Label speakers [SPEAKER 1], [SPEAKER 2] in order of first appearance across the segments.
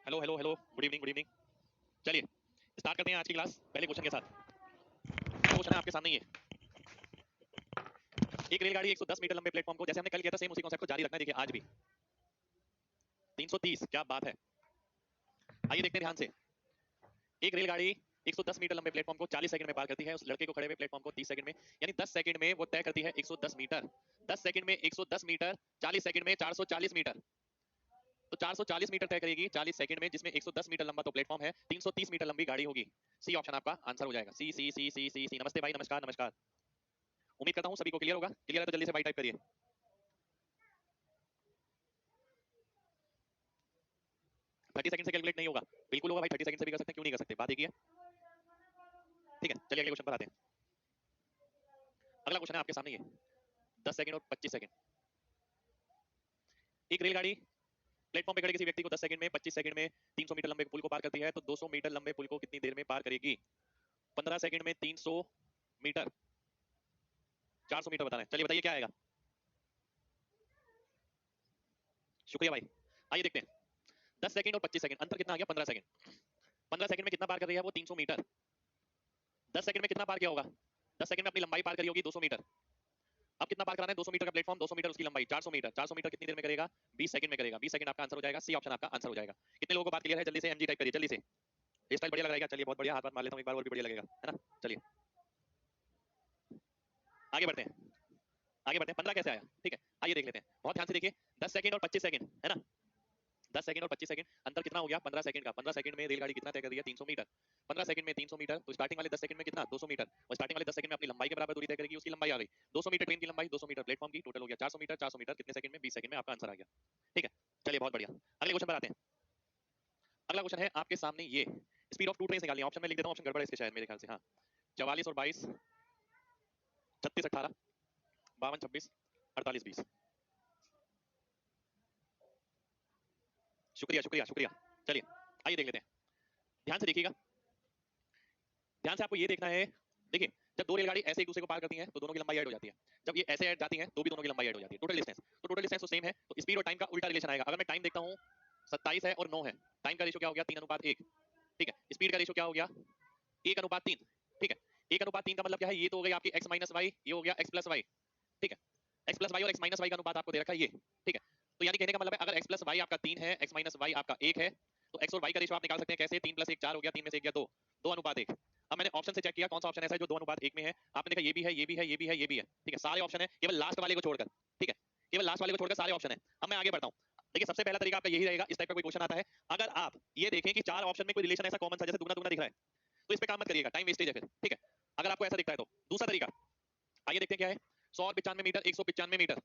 [SPEAKER 1] Hello hello hello, good evening good evening. चलिए start करते हैं आज की क्लास पहले क्वेश्चन के साथ। क्वेश्चन है आपके सामने ये, एक रेलगाड़ी 110 मीटर लंबे प्लेटफॉर्म को, जैसे हमने कल किया था सेम उसी कॉन्सेप्ट को जारी रखना है। देखिए आज भी 330, क्या बात है। आइए देखते हैं ध्यान से। एक रेलगाड़ी 110 मीटर लंबे प्लेटफॉर्म को 40 सेकंड में पार करती है। उस लड़के को खड़े हुए प्लेटफॉर्म को 30 सेकंड में, यानी 10 सेकंड में वो तय करती है 110 मीटर। 10 सेकंड में 110 मीटर, 40 सेकंड में 440 मीटर। तो 440 मीटर तय करेगी 40 सेकंड में, जिसमें 110 मीटर लंबा तो प्लेटफॉर्म है, 330 मीटर लंबी गाड़ी होगी। सी ऑप्शन आपका आंसर हो जाएगा। सी सी सी सी सी सी। नमस्ते भाई, नमस्कार नमस्कार। उम्मीद करता हूं सभी को क्लियर होगा। क्लियर है तो जल्दी से भाई टाइप करिए। 30 सेकंड से कैलकुलेट नहीं होगा। बिल्कुल होगा भाई, 30 सेकंड से भी कर सकते हैं, क्यों नहीं कर सकते, बात एक ही है। ठीक है, चलिए अगले क्वेश्चन पर आते हैं। अगला क्वेश्चन है आपके सामने ये, 10 सेकंड और 25 सेकंड। एक रेलगाड़ी प्लेटफॉर्म पे खड़े किसी व्यक्ति को 10 सेकंड में, 25 सेकंड में 300 मीटर लंबे पुल को पार करती है, तो 200 मीटर लंबे पुल को कितनी देर में पार करेगी? 15 सेकंड में 300 मीटर, 400 मीटर बताना है। चलिए बताइए क्या आएगा। शुक्रिया भाई। आइए देखते हैं, 10 सेकंड और 25 सेकंड, अंतर कितना आ गया? 15 सेकंड। 15 सेकंड में कितना पार कर रही है वो? 300 मीटर। 10 सेकंड में कितना पार किया होगा? 10 सेकंड में अपनी लंबाई पार करी होगी 200 मीटर। अब कितना पार कराना है? 200 मीटर का प्लेटफॉर्म, 200 मीटर उसकी लंबाई, 400 मीटर। 400 मीटर कितनी देर में करेगा? 20 सेकंड में करेगा। 20 सेकंड आपका आंसर हो जाएगा। सी ऑप्शन आपका आंसर हो जाएगा। कितने लोगों को बात क्लियर है? जल्दी से एमजी टाइप करिए जल्दी से। ये स्टाइल बढ़िया लग रहा है क्या? चलिए बहुत बढ़िया, हाथ मार लेता हूं एक बार और भी बढ़िया लगेगा, है ना। चलिए आगे बढ़ते हैं, आगे बढ़ते हैं। 15 कैसे आया? ठीक है, आइए देख लेते हैं, बहुत ध्यान से देखिए। 10 सेकंड और 25 सेकंड, है ना। 10 सेकंड और 25 सेकंड, अंतर कितना हो गया? 15 सेकंड का। 15 सेकंड में रेलगाड़ी कितना तय कर रही है? 300 मीटर। 15 सेकंड में 300 मीटर, तो स्टार्टिंग वाले 10 सेकंड में कितना? 200 मीटर। और स्टार्टिंग वाले 10 सेकंड में अपनी लंबाई के बराबर दूरी तय करेगी, उसकी लंबाई आ गई 200 मीटर ट्रेन की लंबाई, 200 मीटर प्लेटफॉर्म की, टोटल हो गया 400 मीटर। 400 मीटर कितने सेकंड में? 20 सेकंड में। आपका आंसर आ गया। ठीक है, चलिए बहुत बढ़िया। अगले क्वेश्चन पर आते हैं। अगला क्वेश्चन है आपके सामने ये, स्पीड ऑफ टू ट्रेन निकालनी है। ऑप्शन में लिख देता हूं, ऑप्शन गड़बड़ है इसके शायद, मेरे ख्याल से। हाँ, 44 और 22, 36 18, 52 26, 48 20। शुक्रिया शुक्रिया शुक्रिया। चलिए आइए देख लेते हैं, ध्यान से देखिएगा। ध्यान से आपको ये देखना है। देखिए, जब दो रेलगाड़ी ऐसे एक दूसरे को पार करती हैं तो दोनों की लंबाई ऐड हो जाती है। जब ये ऐसे ऐड जाती हैं तो भी दोनों की लंबाई ऐड हो जाती है। टोटल डिस्टेंस, तो टोटल डिस्टेंस तो सेम है, तो स्पीड और टाइम का उल्टा रिलेशन आएगा। अगर मैं टाइम देखता हूँ 27 है और 9 है, टाइम का रेशो क्या हो गया? 3:1। ठीक है, स्पीड का रेशो क्या हो गया? 1:3। ठीक है, 1:3 का मतलब क्या है? ये तो हो गई आपकी x माइनस वाई, ये हो गया x प्लस वाई। ठीक है, x प्लस वाई और x माइनस वाई का अनुपात आपको दे रखा है ये। ठीक है, तो यानी कहने का मतलब है, अगर x प्लस वाई आपका 3 है, x माइनस वाई आपका 1 है, तो x और y का रेशो आप निकाल सकते हैं कैसे? 3 + 1 4 हो गया, 3 में से 1 गया 2, 2:1। अब मैंने ऑप्शन से चेक किया कौन सा ऑप्शन ऐसा है जो 2:1 में है। आपने देखा ये भी है, ये भी है, ये भी है, ये भी है। ठीक है, सारे ऑप्शन है, केवल लास्ट वाले को छोड़कर। ठीक है, केवल लास्ट वाले को छोड़कर सारे ऑप्शन है। अब मैं आगे बढ़ता हूँ। देखिए, सबसे पहला तरीका आपका यही रहेगा। इस टाइप का कोई क्वेश्चन आता है, अगर आप ये देखें कि चार ऑप्शन में कोई रिलेशन ऐसा कॉमन सा, जैसे दुगना दुगना दिख रहा है, तो इस पे काम मत करिएगा, टाइम वेस्टेज है फिर। ठीक है, अगर आपको ऐसा दिखता है तो। दूसरा तरीका, आइए देखते हैं क्या है। 100 और 95 मीटर, 195 मीटर।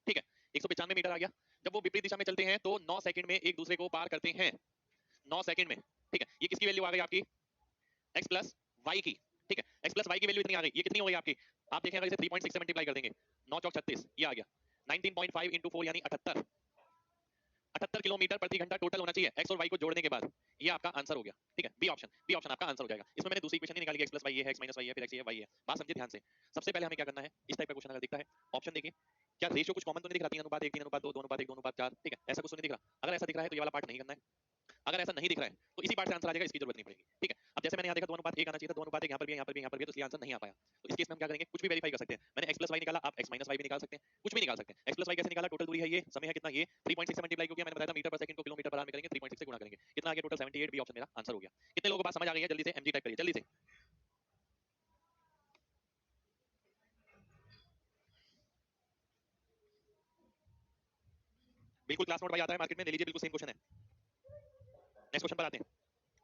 [SPEAKER 1] ठीक है, 195 मीटर आ गया। जब वो विपरीत दिशा में चलते हैं तो 9 सेकंड में एक दूसरे को पार करते हैं, 9 सेकंड में। ठीक है, ये किसकी वैल्यू आ गई आपकी? x प्लस वाई की। ठीक है, x प्लस वाई की वैल्यू इतनी आ गई। ये कितनी हो गई आपकी? आप देखें, अगर इसे 3.6 से मल्टीप्लाई कर देंगे, 9 चौक 36, ये आ गया 19.5 इंटू 4 यानी 78, 78 किलोमीटर प्रति घंटा टोटल होना चाहिए x और y को जोड़ने के बाद। ये आपका आंसर हो गया। ठीक है, बी ऑप्शन, बी ऑप्शन आपका आंसर हो जाएगा। इसमें मैंने दूसरी इक्वेशन नहीं निकाली, x प्लस वाई है, x माइनस वाई है, फिर x है, y है। बात समझिए ध्यान से। सबसे पहले हमें क्या करना है, इस टाइप का क्वेश्चन अगर दिखता है, ऑप्शन देखिए, क्या रेशियो कुछ कॉमन तो नहीं दिख रहा? 3:1, 3:2, 2:1, 2:4। ठीक है, ऐसा कुछ तो नहीं दिख रहा। अगर ऐसा दिख रहा है तो ये वाला पार्ट नहीं करना है। अगर ऐसा नहीं दिख रहा है तो इसी पार्ट से आंसर आ जाएगा, इसकी जरूरत नहीं पड़ेगी। ठीक है, अब जैसे मैंने यहाँ देखा 2:1 आना चाहिए था, 2:1 यहाँ पर भी है, यहाँ पर भी, यहाँ पर भी है, तो इसलिए आंसर नहीं आ पाया। तो इस केस में हम क्या करेंगे, कुछ भी वेरीफाई कर सकते हैं। मैंने x प्लस वाई निकाला, आप x माइनस वाई भी निकाल सकते हैं, कुछ भी निकाल सकते हैं। x प्लस वाई कैसे निकाला? टोटल दूरी है ये, समय है कितना? ये 3.6 से मल्टीप्लाई क्योंकि मैंने बताया था मीटर पर सेकंड को किलोमीटर पर आवर में करेंगे, 3.6 से गुणा करेंगे, कितना आ गया? टोटल 78। बी ऑप्शन मेरा आंसर हो गया। कितने लोगों को बात समझ आ गई है? जल्दी से एमजी टाइप करिए जल्दी से। बिल्कुल क्लास नोट भाई आता है मार्केट में, ले लीजिए, बिल्कुल सेम क्वेश्चन है। नेक्स्ट क्वेश्चन पर आते हैं।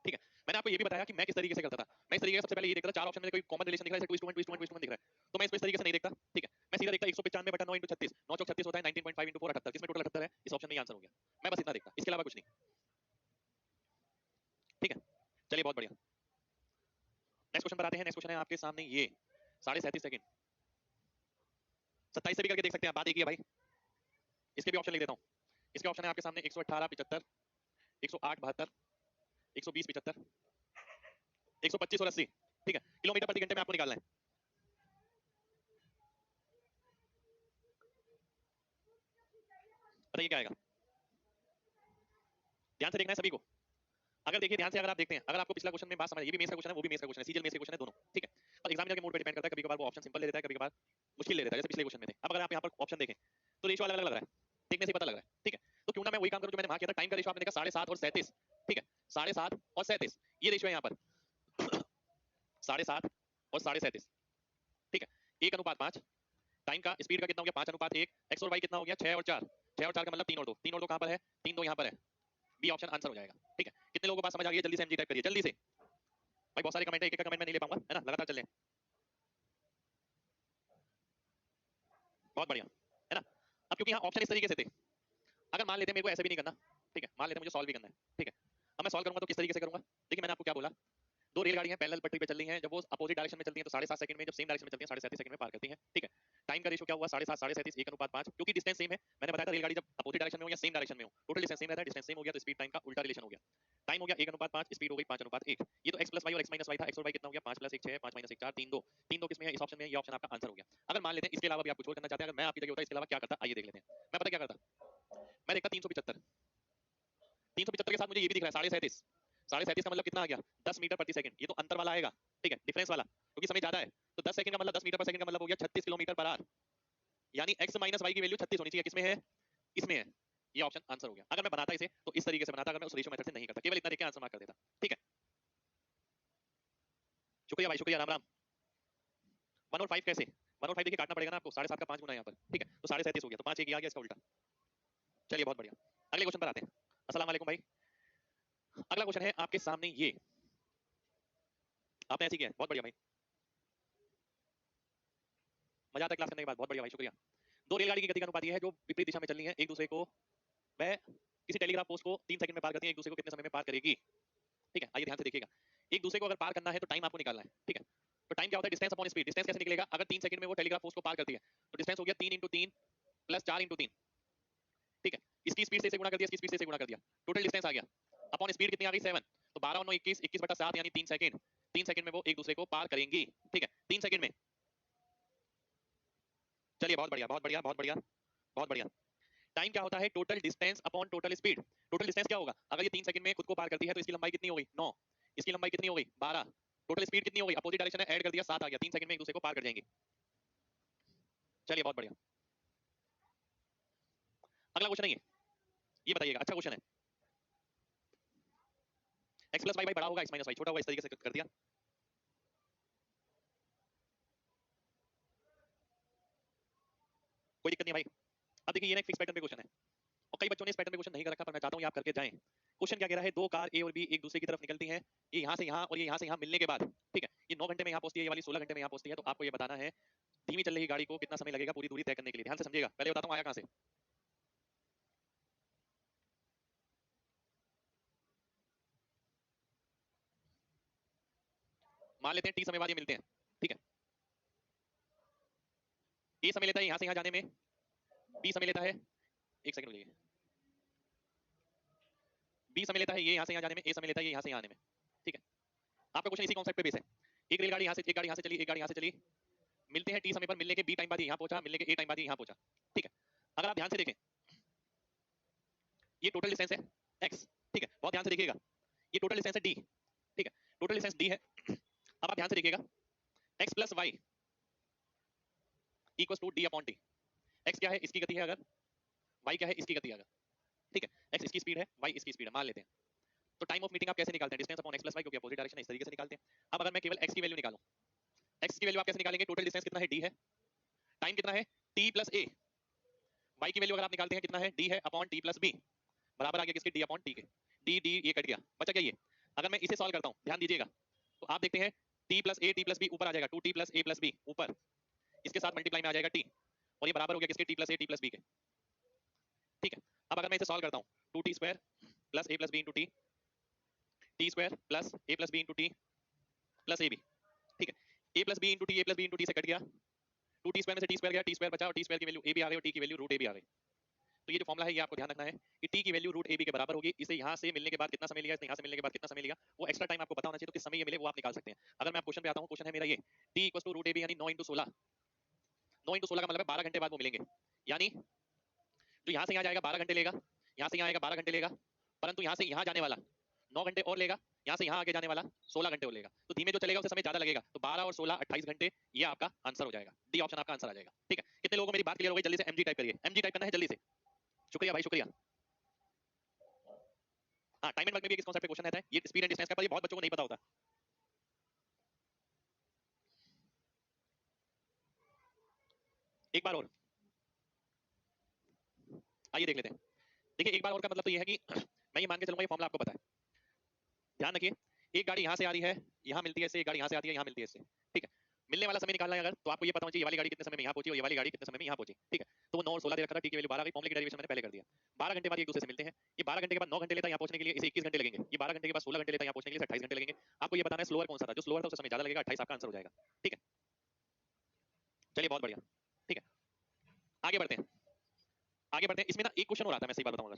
[SPEAKER 1] ठीक है, मैंने आपको ये भी बताया कि मैं किस तरीके से करता था। मैं इस तरीके से सबसे पहले ये देखता था, चार ऑप्शन में कोई कॉमन रिलेशन दिख रहा है, जैसे ट्विस्ट 1 ट्विस्ट 1 ट्विस्ट 1 दिख रहा है, तो मैं इसको इस तरीके से नहीं देखता। ठीक है, मैं सीधा देखता 195 बटा 9 इंटू 36, 9 चौक 36 होता है, 19.5 इंटू 4 78, किसमें टोटल 78 है, इस ऑप्शन में आंसर हो गया। मैं बस इतना देखता, इसके अलावा कुछ नहीं। ठीक है, चलिए बहुत बढ़िया। नेक्स्ट क्वेश्चन पर आते हैं। नेक्स्ट क्वेश्चन है आपके सामने ये, 37.5 सेकंड, 27 से भी करके देख सकते हैं, बात एक ही है भाई। इसके भी ऑप्शन लिख देता हूँ। इसके ऑप्शन है आपके सामने 118 75, 108 72, 120 75, 125 और 80। ठीक है, किलोमीटर प्रति घंटे में आपको निकालना है। बताइए क्या आएगा। ध्यान से देखना है सभी को। अगर देखिए ध्यान से अगर आप देखते हैं, अगर आपको पिछला क्वेश्चन में बात समझ, ये भी मेंस का क्वेश्चन है, वो भी मेंस का क्वेश्चन है, सीजीएल मेंस के क्वेश्चन है दोनों, ठीक है। और एग्जामिनर के मूड पे डिपेंड करता है, कभी कभार वो ऑप्शन सिंपल ले लेता है, कभी कभार मुश्किल ले लेता है, जैसे पिछले क्वेश्चन में थे। अब अगर आप यहाँ पर ऑप्शन देखें तो रेशियो अलग अलग लग रहा है, देखने से पता लग रहा है, ठीक है। तो क्यों ना मैं वही काम करूं जो मैंने वहां किया था, टाइम का रेशियो आपने देखा 7.5 और 37, ठीक है, 7.5 और 37 ये रेशियो है यहाँ पर 7.5 और 37, ठीक है, 1:5। टाइम का स्पीड का कितना हो गया 5:1, एक्स और वाई कितना हो गया 6 और 4, 6 और 4 का मतलब 3 और 2, 3 और 2 कहां पर है, 3 2 यहां पर है, बी ऑप्शन आंसर हो जाएगा, ठीक है। कितने लोगों को बात समझ आ गई है, जल्दी से एमजी टाइप करिए जल्दी से भाई, बहुत सारे कमेंट है, एक एक का कमेंट मैं नहीं ले पाऊंगा, है ना, लगातार चल रहे हैं, बहुत बढ़िया, है ना। अब क्योंकि यहाँ ऑप्शन इस तरीके से थे, अगर मान लेते हैं मेरे को ऐसे भी नहीं करना, ठीक है, मान लेते हैं मुझे सॉल्व भी करना है, ठीक है। अब मैं सॉल्व करूंगा तो किस तरीके से करूंगा, देखिए मैंने आपको क्या बोला, दो रेलगाड़ियां पैरेलल पटरी पे चल रही हैं, जब वो अपोजिट डायरेक्शन में चलती हैं तो 7.5 सेकंड में, जब सेम डायरेक्शन में चलती हैं 37.5 सेकंड में पार करती हैं, ठीक है। टाइम का रेशियो क्या हुआ 7.5 37 1:5, क्योंकि डिस्टेंस सेम है, मैंने बताया था रेलगाड़ी जब अपोजिट डायरेक्शन में हो या सेम डायरेक्शन में हो, टोटल डिस्टेंस सेम रहता है, डिस्टेंस सेम हो गया तो स्पीड टाइम का उल्टा रिलेशन हो गया, टाइम हो गया 1:5, स्पीड हो गई 5:1। ये तो x प्लस वाई और x माइनस वाई था, x और y कितना हो गया 5 + 1 6, 5 - 1 4, 3 2, 3 2 किसमें है, इस ऑप्शन में, ये ऑप्शन आपका आंसर हो गया। अगर मान लेते हैं इसके अलावा भी आप कुछ और करना चाहते हैं, अगर मैं आपकी जगह होता इसके अलावा क्या करता, आइए देख लेते हैं। मैं पता क्या करता, मैं देखता 375, 375 के साथ मुझे ये भी दिख रहा है 37.5, 37.5 का मतलब कितना आ गया 10 मीटर प्रति सेकंड, ये तो अंतर वाला आएगा, ठीक है, डिफरेंस वाला, क्योंकि समय ज्यादा है, तो 10 सेकंड का मतलब 10 मीटर पर सेकंड का मतलब हो गया 36 किलोमीटर पर आवर, यानी x माइनस वाई की वैल्यू 36 होनी चाहिए, किसमें है, इसमें है, ये ऑप्शन आंसर हो गया। अगर मैं बनाता इसे तो इस तरीके से बनाता, अगर मैं उस रेशियो मेथड से नहीं करता, केवल इतना देख के आंसर मार्क कर देता, ठीक है। शुक्रिया भाई, शुक्रिया, राम राम। 1 और 5 कैसे, 1 और 5 देखिए काटना पड़ेगा ना आपको, 7.5 का 5 गुना यहाँ पर, ठीक है, तो 37.5 हो गया, तो 5 एक ही आ गया इसका उल्टा। चलिए बहुत बढ़िया, अगले क्वेश्चन पर आते हैं। अस्सलाम वालेकुम भाई, अगला क्वेश्चन है आपके सामने, ये आपने ऐसे किया है, बहुत बढ़िया भाई, मजा आता है क्लास करने के बाद, बहुत बढ़िया भाई, शुक्रिया। दो रेलगाड़ी की गति का अनुपात ये है जो विपरीत दिशा में चल रही है, एक दूसरे को, वह किसी टेलीग्राफ पोस्ट को 3 सेकंड में पार करती है, एक दूसरे को कितने समय में पार करेगी, ठीक है। आइए ध्यान से देखिएगा, एक दूसरे को अगर पार करना है तो टाइम आपको निकालना है, ठीक है। तो टाइम क्या होता है, डिस्टेंस अपॉन स्पीड, डिस्टेंस कैसे निकलेगा, अगर 3 सेकंड में वो टेलीग्राफ पोस्ट को पार करती है तो डिस्टेंस हो गया 3 × 3 + 4 × 3, ठीक है। इसकी स्पीड से इसे गुणा कर दिया, इसकी स्पीड से इसे गुणा कर दिया, टोटल डिस्टेंस आ गया, अपॉन स्पीड कितनी आ गई 7, तो 12 और 9 21, 21/7 यानी 3 सेकंड, 3 सेकंड में वो एक दूसरे को पार करेंगी, ठीक है, 3 सेकंड में। चलिए बहुत बढ़िया, बहुत बढ़िया, बहुत बढ़िया, बहुत बढ़िया। टाइम क्या होता है, total distance upon total speed, total distance क्या होगा, अगर ये 3 सेकंड में खुद को पार करती है तो इसकी लंबाई कितनी हो गई 9, इसकी लंबाई कितनी हो गई 12, टोटल स्पीड कितनी हो गई, अपोजिट डायरेक्शन है ऐड कर दिया 7 आ गया, 3 सेकंड में एक दूसरे को पार कर जाएंगे। चलिए बहुत बढ़िया, अगला क्वेश्चन है ये बताइएगा, अच्छा क्वेश्चन है, x + y बड़ा होगा x - y छोटा होगा, इस तरीके से कर दिया, कोई दिक्कत नहीं भाई। अब देखिए ये ना एक फिक्स पैटर्न पे क्वेश्चन है, और कई बच्चों ने इस पैटर्न पे क्वेश्चन नहीं कर रखा, पर मैं चाहता हूं ये आप करके जाएं। क्वेश्चन क्या कह रहा है, दो कार ए और बी एक दूसरे की तरफ निकलती हैं, ये यहां से यहां और ये यहां से यहां मिलने के बाद, ठीक है, ये 9 घंटे में यहां पहुंचती है, ये वाली 16 घंटे में यहां पहुंचती है, तो आपको ये बताना है धीमी चल रही गाड़ी को कितना समय लगेगा पूरी दूरी तय करने के लिए। ध्यान से समझिएगा, पहले बताता हूं आया कहां से। मान लेते हैं टी समय बाद ये मिलते हैं, ठीक है, ए समय लेता है यहां से यहां जाने में, बी समय लेता है, एक सेकंड रुकिए, बी समय लेता है ये यहां से यहां जाने में, ए समय लेता है ये यहां से यहां आने में, ठीक है। आपका क्वेश्चन इसी कॉन्सेप्ट पे बेस है, एक रेलगाड़ी यहां से, एक गाड़ी यहां से चली, एक गाड़ी यहां से चली, मिलते हैं टी समय पर, मिलने के बी टाइम बाद ये यहां पहुंचा, मिलने के ए टाइम बाद ये यहां पहुंचा, ठीक है। अगर आप ध्यान से देखें, ये टोटल डिस्टेंस है x, ठीक है, बहुत ध्यान से देखिएगा, ये टोटल डिस्टेंस है d, ठीक है, टोटल डिस्टेंस d है। अब आप ध्यान से देखिएगा, x + y = d/t, x क्या है इसकी गति है, अगर y क्या है इसकी गति है, अगर, ठीक है, x इसकी स्पीड है, y इसकी स्पीड है, मान लेते हैं। तो टाइम ऑफ मीटिंग आप कैसे निकालते हैं, डिस्टेंस अपॉन x + y, क्योंकि अपोजिट डायरेक्शन है, इस तरीके से निकालते हैं। अब अगर मैं केवल x की वैल्यू निकालूं, x की वैल्यू आप कैसे निकालेंगे, टोटल डिस्टेंस कितना है d है, टाइम कितना है t + a, y की वैल्यू अगर आप निकालते हैं कितना है d है अपॉन t + b, बराबर आ गया किसके d/t के, d ये कट गया, बचा क्या ये। अगर मैं इसे सॉल्व करता हूं, ध्यान दीजिएगा, तो आप देखते हैं t + a t + b ऊपर आ जाएगा, 2t + a + b ऊपर, इसके साथ मल्टीप्लाई में आ जाएगा t, और ये बराबर हो गया किसके, t + a t + b के, ठीक है। अब अगर मैं इसे सॉल्व करता हूं, 2t² + a + b * t, t² + a + b * t + ab, ठीक है, a + b * t, a + b * t से कट गया, 2t² में से t² गया, t² बचा, और t² की वैल्यू ab आ गई, और t की वैल्यू √ab आ गई। तो ये जो फॉर्मूला है ये आपको ध्यान रखना है कि t की वैल्यू √ab के बराबर होगी, इसे यहां से मिलने के बाद कितना समय लिया, इसने यहां से मिलने के बाद कितना समय लिया, वो एक्स्ट्रा टाइम आपको पता होना चाहिए, तो किस समय ये मिले वो आप निकाल सकते हैं। अगर मैं आप क्वेश्चन पे आता हूं, क्वेश्चन है मेरा ये, t = √ab यानी 9 × 16, 9 × 16 का मतलब है 12 घंटे बाद वो मिलेंगे, यानी जो यहां से यहां जाएगा 12 घंटे लेगा, यहां से यहां आएगा 12 घंटे लेगा, परंतु यहाँ से यहाँ जाने वाला 9 घंटे और लेगा, यहाँ से यहाँ आगे जाने वाला 16 घंटे और लेगा। तो धीमे जो चलेगा उसे समय ज्यादा लगेगा, तो 12 और 16 28 घंटे, ये आपका आंसर हो जाएगा। डी ऑप्शन आपका आंसर आ जाएगा। ठीक है, कितने लोगों को मेरी बात क्लियर हो गई? जल्दी से एमजी टाइप करिए, एमजी टाइप करना है जल्दी से। शुक्रिया भाई, शुक्रिया। हाँ, टाइम एंड वर्क में भी किस कॉन्सेप्ट पे क्वेश्चन रहता है, ये स्पीड एंड डिस्टेंस का, पर ये बहुत बच्चों को नहीं पता होता। एक बार और आइए देख लेते हैं। देखिए, एक बार और का मतलब तो ये है कि मैं ये मान के चलूंगा, ये फॉर्मूला आपको पता है। ध्यान रखिए, एक गाड़ी यहाँ से आ रही है, यहाँ मिलती है इससे, एक गाड़ी यहाँ से आती है, यहाँ मिलती है इससे। ठीक है, मिलने वाला समय निकालना है अगर, तो आपको ये पता होना चाहिए ये वाली गाड़ी कितने समय में यहाँ पहुंची और ये वाली गाड़ी कितने समय में यहाँ पहुंची। ठीक है, तो वो 9 और 16 दे रखा था, टी की वैल्यू 12 आ गई, फॉर्मूले की डेरिवेशन मैंने पहले कर दिया। 12 घंटे बाद एक दूसरे से मिलते हैं। ये 12 घंटे के बाद 9 घंटे लेता है यहाँ पहुंचने के लिए, इसे 21 घंटे लगेंगे। ये 12 घंटे के बाद 16 घंटे लेता है यहाँ पहुंचने के लिए, 28 घंटे लगेंगे। आपको ये बताना है स्लोअर कौन सा था, जो स्लोअर था उसे समय ज्यादा लगेगा, 28 आपका आंसर हो जाएगा। ठीक है, चलिए बहुत बढ़िया। ठीक है, आगे बढ़ते हैं, आगे बढ़ते हैं। इसमें ना एक क्वेश्चन हो रहा था, मैं सही बात बताऊंगा।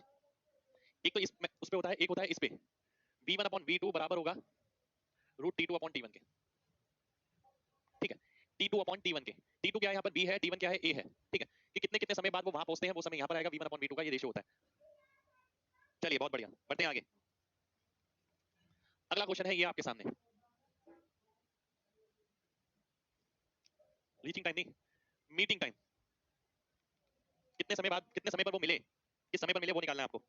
[SPEAKER 1] एक तो इस उस पे होता है, एक होता है इस पे, v1/v2 बराबर होगा √T2/T1 के। ठीक है, T2/T1 के, T2 क्या है यहाँ पर, B है, T1 क्या है, A है। ठीक है, कि कितने कितने समय बाद वो वहां पहुंचते हैं, वो समय यहाँ पर आएगा, v1/v2 का ये रेशियो होता है। चलिए बहुत बढ़िया, बढ़ते हैं आगे। अगला क्वेश्चन है ये आपके सामने, रीचिंग टाइम नहीं, मीटिंग टाइम। कितने समय बाद, कितने समय पर वो मिले, किस समय पर मिले वो निकालना है आपको।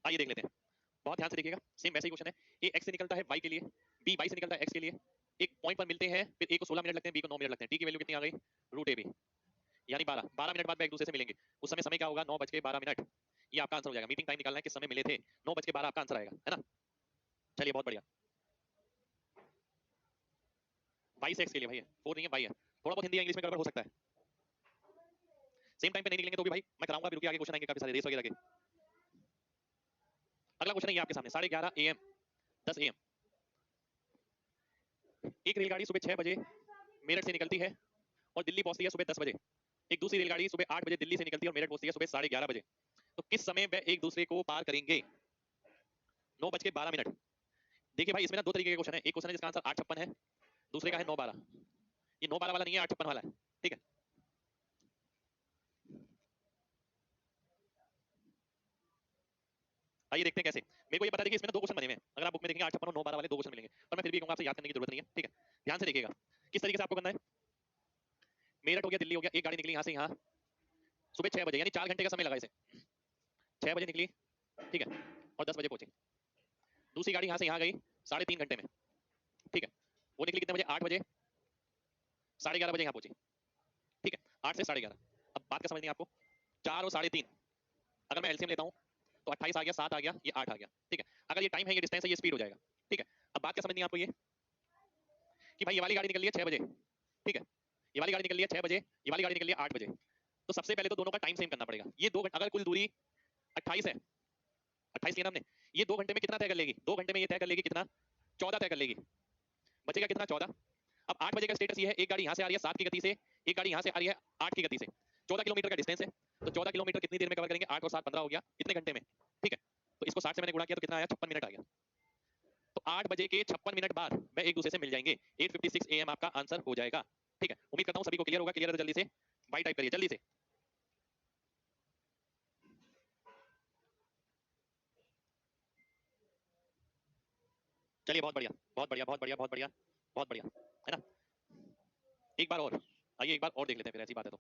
[SPEAKER 1] आइए देख लेते हैं, बहुत ध्यान से देखिएगा। सेम वैसे ही क्वेश्चन है, ए एक्स से निकलता है वाई के लिए, बी वाई से निकलता है एक्स के लिए। एक पॉइंट पर मिलते हैं, फिर ए को 16 मिनट लगते हैं, बी को 9 मिनट लगते हैं। टी की वैल्यू कितनी आ गई, √AB, यानी 12 मिनट बाद वे एक दूसरे से मिलेंगे। उस समय समय क्या होगा, 9:12। ये आपका आंसर हो जाएगा। मीटिंग टाइम निकालना है, किस समय मिले थे, 9:12 आपका आंसर आएगा, है ना। चलिए बहुत बढ़िया। वाई से एक्स के लिए भाई है, 4 नहीं है, वाई है। थोड़ा बहुत हिंदी या इंग्लिश में गड़बड़ हो सकता है। सेम टाइम पे नहीं निकलेंगे तो भी भाई मैं कराऊंगा, रुकिए आगे क्वेश्चन आएंगे काफी सारे रेस वगैरह के। अगला क्वेश्चन है ये आपके सामने, 11:30 AM 10 AM। एक रेलगाड़ी सुबह 6 बजे मेरठ से निकलती है और दिल्ली पहुंचती है सुबह 10 बजे। एक दूसरी रेलगाड़ी सुबह 8 बजे दिल्ली से निकलती है और मेरठ पहुंचती है सुबह 11:30 बजे। तो किस समय वे एक दूसरे को पार करेंगे, 9:12। देखिए भाई, इसमें ना दो तरीके के क्वेश्चन है। एक क्वेश्चन है जिसका आंसर 8:56 है, दूसरे का है 9:12। ये 9:12 वाला नहीं है, 8:56 वाला है। ठीक है, आइए देखते हैं कैसे। मेरे को ये बता देखिए, इसमें ना दो क्वेश्चन बने हुए हैं। अगर आप बुक में देखेंगे 8:56 और 9:12 वाले दो क्वेश्चन मिलेंगे, पर मैं फिर भी कहूंगा आपसे याद करने की जरूरत नहीं है। ठीक है, ध्यान से देखिएगा किस तरीके से आपको करना है। मेरठ हो गया, दिल्ली हो गया, एक गाड़ी निकली यहाँ से यहाँ सुबह 6 बजे, यानी 4 घंटे का समय लगा इसे। 6 बजे निकली, ठीक है, और 10 बजे पहुंची। दूसरी गाड़ी यहाँ से यहाँ गई 3.5 घंटे में। ठीक है, वो निकली कितने बजे, 8 बजे, 11:30 बजे यहाँ पहुंची। ठीक है, 8 से 11:30। अब बात का समझनी है आपको, 4 और 3.5, अगर मैं एलसीएम लेता हूँ तो 28 आ गया, 7 आ गया, ये 8 आ गया। ठीक है, अगर ये टाइम है, ये डिस्टेंस है, ये स्पीड हो जाएगा। ठीक है, अब बात क्या समझनी है आपको, ये कि भाई ये वाली गाड़ी निकल रही है 6 बजे। ठीक है, ये वाली गाड़ी निकल रही है 6 बजे, ये वाली गाड़ी निकल रही है 8 बजे। तो सबसे पहले तो दोनों का टाइम सेम करना पड़ेगा। ये दो घंटे, अगर कुल दूरी 28 है, 28 लिया ना हमने, ये 2 घंटे में कितना तय कर लेगी, 2 घंटे में ये तय कर लेगी कितना, 14 तय कर लेगी। बचेगा कितना, 14। अब 8 बजे का स्टेटस ये है, एक गाड़ी यहाँ से आ रही है 7 की गति से, एक गाड़ी यहाँ से आ रही है 8 की गति से। 14 किलोमीटर का डिस्टेंस है, तो 14 किलोमीटर कितनी देर में कवर करेंगे, 8 और 7 15 हो गया, कितने घंटे में। ठीक है, तो इसको 60 से मैंने गुणा किया तो कितना आया, 56 मिनट आ गया। तो 8 बजे के 56 मिनट बाद वह एक दूसरे से मिल जाएंगे। 8:56 AM आपका आंसर हो जाएगा। ठीक है, उम्मीद करता हूँ सभी को क्लियर होगा। क्लियर है तो जल्दी से बाई टाइप करिए, जल्दी से। चलिए बहुत बढ़िया, बहुत बढ़िया, बहुत बढ़िया, बहुत बढ़िया, बहुत बढ़िया, है ना। एक बार और आइए, एक बार और देख लेते हैं फिर, ऐसी बात है तो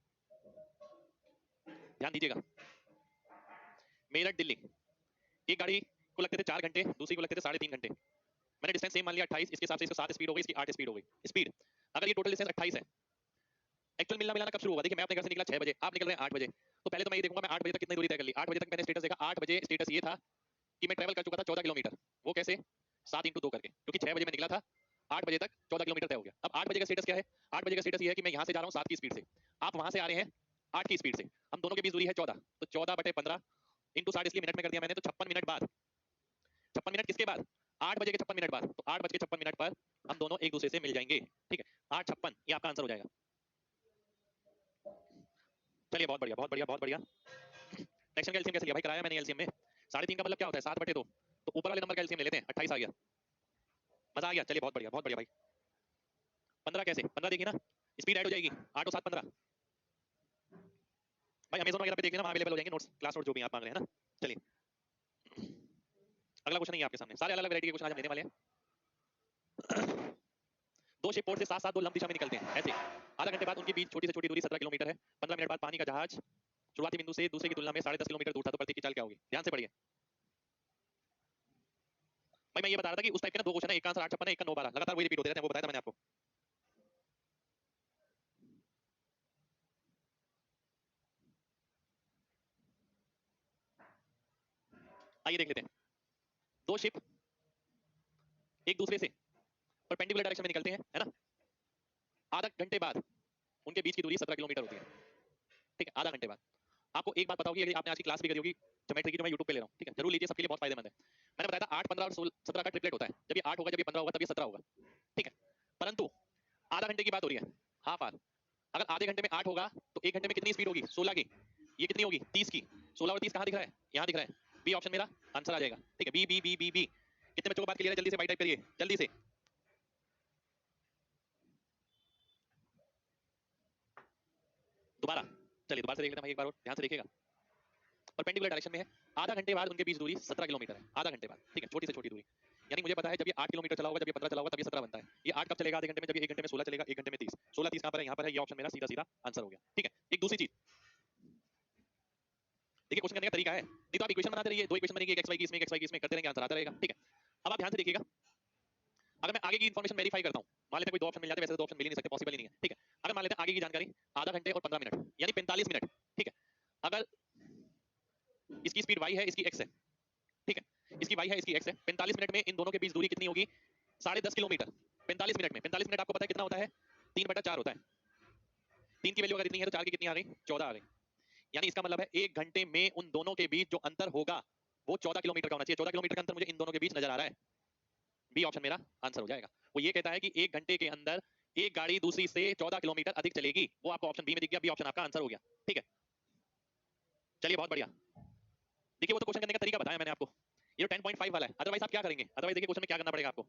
[SPEAKER 1] ध्यान दीजिएगा। मेरठ दिल्ली, एक गाड़ी को लगते थे 4 घंटे, दूसरी को लगते थे 3.5 घंटे। मैंने डिस्टेंस सेम मान लिया 28, इसके हिसाब से इसको 7 स्पीड हो गई, इसकी 8 स्पीड हो गई। स्पीड, अगर ये टोटल डिस्टेंस 28 है, एक्चुअल मिलना मिलाना कब शुरू होगा, देखिए मैं अपने घर से निकला 6 बजे, आप निकल रहे हैं 8 बजे, तो पहले तो मैं ये देखूंगा मैं 8 बजे तक कितनी दूरी तय कर ली। 8 बजे तक मैंने स्टेटस देखा, 8 बजे स्टेटस ये था कि मैं ट्रैवल कर चुका था 14 किलोमीटर। वो कैसे, 7 × 2 करके, क्योंकि 6 बजे मैं निकला था, 8 बजे तक 14 किलोमीटर तय हो गया। अब 8 बजे का स्टेटस क्या है, 8 बजे का स्टेटस ये है कि मैं यहाँ से जा रहा हूँ 7 की स्पीड से, आप वहां से आ रहे हैं 8 की स्पीड से, हम दोनों के बीच दूरी है 14, तो 14/15 × 60 इसलिए मिनट में कर दिया मैंने, तो 56 मिनट बाद, 56 मिनट किसके बाद, 8 बजे के 56 मिनट बाद, तो 8:56 पर हम दोनों एक दूसरे से मिल जाएंगे। ठीक है, 8:56 ये आपका आंसर हो जाएगा। चलिए बहुत बढ़िया, बहुत बढ़िया, बहुत बढ़िया। फ्रैक्शन का एलसीएम कैसे लिया भाई, कराया मैंने एलसीएम में। 3.5 का मतलब क्या होता है, 7/2, तो ऊपर वाले नंबर का एलसीएम ले लेते हैं, 28 आ गया, मजा आ गया। चलिए बहुत बढ़िया, बहुत बढ़िया भाई। 15 कैसे, 15 देखिए ना, स्पीड ऐड हो जाएगी, 8 और 7 15, भाई अमेज़न वगैरह पे देख लेना, वहां अवेलेबल हो जाएंगे नोट्स, क्लास नोट जो भी आप मांग रहे हैं ना। चलिए अगला क्वेश्चन है आपके सामने, सारे अलग अलग वैरायटी के क्वेश्चन आज हम लेने वाले हैं। दो शिप पोर्ट से साथ साथ दो लंब दिशा में निकलते हैं ऐसे, आधा घंटे बाद उनके बीच छोटी से छोटी दूरी 17 किलोमीटर है। 15 मिनट बाद पानी का जहाज शुरुआती बिंदु से दूसरे की तुलना में 10.5 किलोमीटर दूर था, तो प्रतीक की चाल क्या होगी? ध्यान से पढ़िए भाई। मैं ये बता रहा था कि उस टाइप के ना दो क्वेश्चन है, एक का आंसर 856 है, एक का 912, लगातार वही रिपीट होते रहते हैं, वो बताया था मैंने आपको। आइए देख लेते हैं। दो शिप एक दूसरे से परपेंडिकुलर डायरेक्शन में निकलते हैं, है ना। आधा घंटे बाद उनके बीच की दूरी 17 किलोमीटर होती है, ठीक है, आधा घंटे बाद। आपको एक बात पता होगी, यदि आपने आज की क्लास भी करी होगी ज्योमेट्री की, जो मैं YouTube पे ले रहा हूँ, ठीक है, जरूर लीजिए, सबके लिए बहुत फायदेमंद है। मैंने बताया था 8, 15 और 16, 17 का ट्रिपलेट होता है। जब ये 8 होगा, जब ये 15 होगा, तब ये 17 होगा, ठीक है। परंतु आधा घंटे की बात हो रही है, हाफ आवर। अगर आधे घंटे में 8 होगा तो एक घंटे में कितनी स्पीड होगी? 16 की। ये कितनी होगी? 30 की। 16 और 30 कहाँ दिख रहा है? यहाँ दिख रहा है। बी ऑप्शन मेरा आंसर आ जाएगा, ठीक है। B B B B B. कितने बच्चों को बात क्लियर है? जल्दी से बाई टाइप करिए, जल्दी से। दोबारा चलिए, दोबारा से देख लेते हैं भाई, एक बार और ध्यान से देखिएगा। परपेंडिकुलर डायरेक्शन में है, आधा घंटे बाद उनके बीच दूरी 17 किलोमीटर है, आधा घंटे बाद, ठीक है, छोटी से छोटी दूरी। यानी मुझे पता है जब ये 8 किलोमीटर चला होगा, जब ये 15 चला होगा, तब ये 17 बनता है। ये 8 कब चलेगा? आधे घंटे में। जब ये 1 घंटे में 16 चलेगा, 1 घंटे में 30। 16 30 कहां पर है? यहां पर है, ये ऑप्शन मेरा सीधा सीधा आंसर हो गया, ठीक है। एक दूसरी चीज देखिए, क्वेश्चन करने का तरीका है, नहीं तो आप इक्वेशन बनाते रहिए, दो इक्वेशन बनेगी, एक एक्स वाई की इसमें, एक एक्स वाई की इसमें, करते रहेंगे, आंसर आता रहेगा, ठीक है। अब आप ध्यान से देखिएगा, अगर मैं आगे की इन्फॉर्मेशन वेरीफाई करता हूं, मान लेते हैं कोई दो ऑप्शन मिल जाते हैं, वैसे तो दो ऑप्शन मिल ही नहीं सकते, पॉसिबल ही नहीं है, ठीक है। अगर मान लेते हैं आगे की जानकारी आधा घंटे और 15 मिनट यानी 45 मिनट, ठीक है। अगर इसकी स्पीड y है, इसकी x है, ठीक है, इसकी y है, इसकी x है, 45 मिनट में इन दोनों के बीच दूरी कितनी होगी? 10.5 किलोमीटर। 45 मिनट में, 45 मिनट आपको पता है कितना होता है? 3/4 होता है। 3 की वैल्यू अगर इतनी है तो 4 की कितनी आ गई? 14 आ गई। यानी इसका मतलब है एक घंटे में उन दोनों के बीच जो अंतर होगा वो 14 किलोमीटर का होना चाहिए। 14 किलोमीटर का अंतर मुझे इन दोनों के बीच नजर आ रहा है, बी ऑप्शन मेरा आंसर हो जाएगा। वो ये कहता है कि एक घंटे के अंदर एक गाड़ी दूसरी से 14 किलोमीटर अधिक चलेगी, वो आपको ऑप्शन बी में दिख गया, बी ऑप्शन आपका आंसर हो गया, ठीक है। चलिए बहुत बढ़िया। देखिए वो तो क्वेश्चन करने का तरीका बताया मैंने आपको, ये 10.5 वाला है। अदरवाइज आप क्या करेंगे? अदरवाइज देखिए क्वेश्चन में क्या करना पड़ेगा आपको।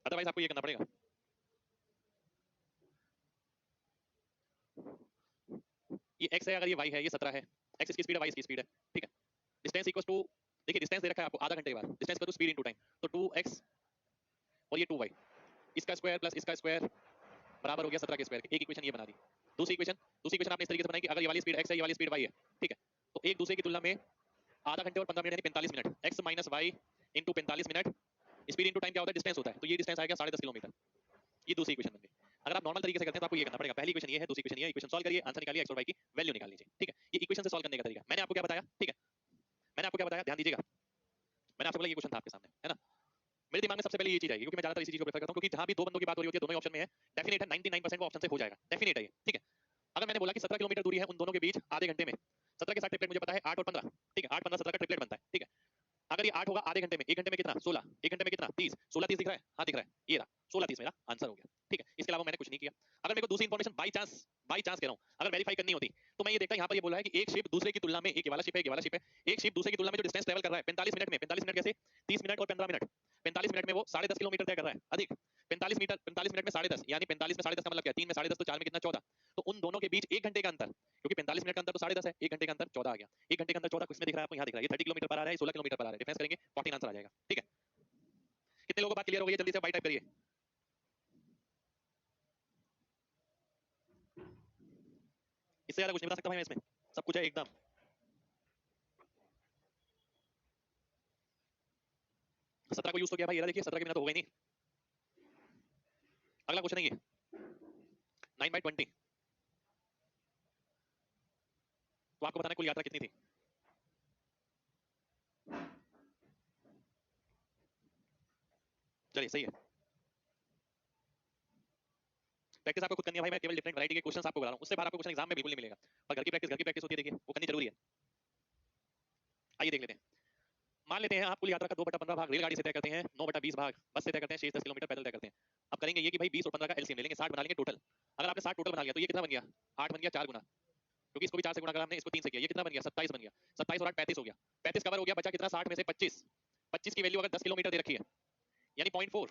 [SPEAKER 1] अदरवाइज आपको ये करना पड़ेगा, ये x है, अगर ये y है, ये 17 है, x इसकी स्पीड है, y इसकी स्पीड है, ठीक है। डिस्टेंस इक्वल्स टू, देखिए डिस्टेंस दे रखा है आपको आधा घंटे के बाद, distance equal to speed into time, तो 2x और ये 2y, इसका स्क्वायर प्लस इसका स्क्वायर बराबर हो गया 17 के स्क्वायर के। एक इक्वेशन ये बना दी। दूसरी इक्वेशन आपने इस तरीके से बनाई कि अगर ये वाली स्पीड x है, ये वाली स्पीड y है, ठीक है, तो एक दूसरे की तुलना में आधा घंटे और 15 मिनट यानी 45 minute, x minus y into 45 minute, speed into time क्या होता है? डिस्टेंस होता है, तो ये डिस्टेंस आएगा 10.5 किलोमीटर। ये दूसरी इक्वेशन बन गई। अगर आप नॉर्मल तरीके से करते हैं तो आपको ये करना पड़ेगा, पहली इक्वेशन ये है, दूसरी इक्वेशन ये है, इक्वेशन सॉल्व करिए, आंसर निकालिए, x और y की वैल्यू निकाल लीजिए, ठीक है। ये इक्वेशन से सॉल्व करने का तरीका मैंने आपको क्या बताया, ठीक है। मैंने आपको क्या बताया, ध्यान दीजिएगा। मैंने आपसे बोला ये क्वेश्चन था आपके सामने, है ना। मेरे दिमाग में सबसे पहले ये चीज आएगी, क्योंकि मैं ज्यादातर इसी चीज को प्रेफर करता हूं, क्योंकि जहां भी दो बंदों की बात हो रही होती है, दोनों ही ऑप्शन में है, डेफिनेट है, 99% वो ऑप्शन से हो जाएगा, डेफिनेट है ये, ठीक है। अगर मैंने बोला कि 17 किलोमीटर दूरी है उन दोनों के बीच आधे घंटे में, 17 के साथ ट्रिपलेट मुझे पता है 8 और 15, ठीक है, 8 15 17 का ट्रिपलेट बनता है, ठीक है। अगर ये 8 होगा आधे घंटे में, एक घंटे में कितना? 16, एक घंटे में कितना? 30, 16 30 दिख रहा है, हाँ दिख रहा है, ये रहा 16 30 मेरा आंसर हो गया, ठीक है। इसके अलावा मैंने कुछ नहीं किया। अगर मेरे को दूसरी इंफॉर्मेशन बाई चांस कह रहा हूं, अगर वेरीफाई करनी होती तो मैं ये देखता, यहाँ पर ये बोला है कि एक शिप दूसरे की तुलना में, एक ये वाला शिप है, एक ये वाला शिप है, एक शिप दूसरे की तुलना में जो डिस्टेंस ट्रैवल कर रहा है 45 मिनट में, 45 मिनट कैसे? 30 मिनट और 15 मिनट, 45 मिनट में वो 10.5 किलोमीटर तय कर रहा है अधिक, 45 मिनट में 10.5 यानी 45 में 10.5 का मतलब क्या? 3 में 10.5 तो 4 में कितना? 14। तो उन दोनों के बीच एक घंटे का अंतर, क्योंकि 45 मिनट का अंतर तो 10.5 है, एक घंटे का अंतर 14 आ गया। एक घंटे का अंतर 14 किसमें दिख रहा है आपको? यहाँ दिख रहा है, ये 30 किलोमीटर पर आ रहा है, 16 किलोमीटर पर आ रहा है, डिफरेंस करेंगे 14 आंसर आ जाएगा, ठीक है। कितने लोगों को बात क्लियर हो गई है? जल्दी से बाई टाइप करिए। इससे ज्यादा कुछ नहीं बता सकता भाई मैं इसमें, सब कुछ है एकदम। सत्रह को यूज तो किया भाई, ये रहा देखिए 17 के बिना तो होगा ही नहीं। अगला क्वेश्चन है ये 9/20, तो आपको बताना है कुल यात्रा कितनी थी। चलिए सही है, प्रैक्टिस आपको खुद करनी है भाई, मैं केवल डिफरेंट वैरायटी के क्वेश्चंस आपको बता रहा हूं, उससे बाहर आपको क्वेश्चन एग्जाम में बिल्कुल नहीं मिलेगा। पर घर की प्रैक्टिस होती है, देखिए वो करनी जरूरी है। आइए देख लेते हैं। मान लेते हैं आप कुल यात्रा का 2/15 भाग रेलगाड़ी से तय करते हैं, 9/20 भाग बस से तय करते हैं, शेष 10 किलोमीटर पैदल तय करते हैं। अब करेंगे ये कि भाई 20 और 15 का एलसीएम ले लेंगे, 60 बना लेंगे टोटल। अगर आपने 60 टोटल बना लिया तो ये कितना बन गया? 8 बन गया 4 गुना, क्योंकि इसको भी 4 से गुणा करा हमने, इसको 3 से किया, ये कितना बन गया? 27 बन गया। 27 और 8 35 हो गया, 35 कवर हो गया, बचा कितना? 60 में से 25, 25 की वैल्यू अगर 10 किलोमीटर दे रखी है यानी 0.4,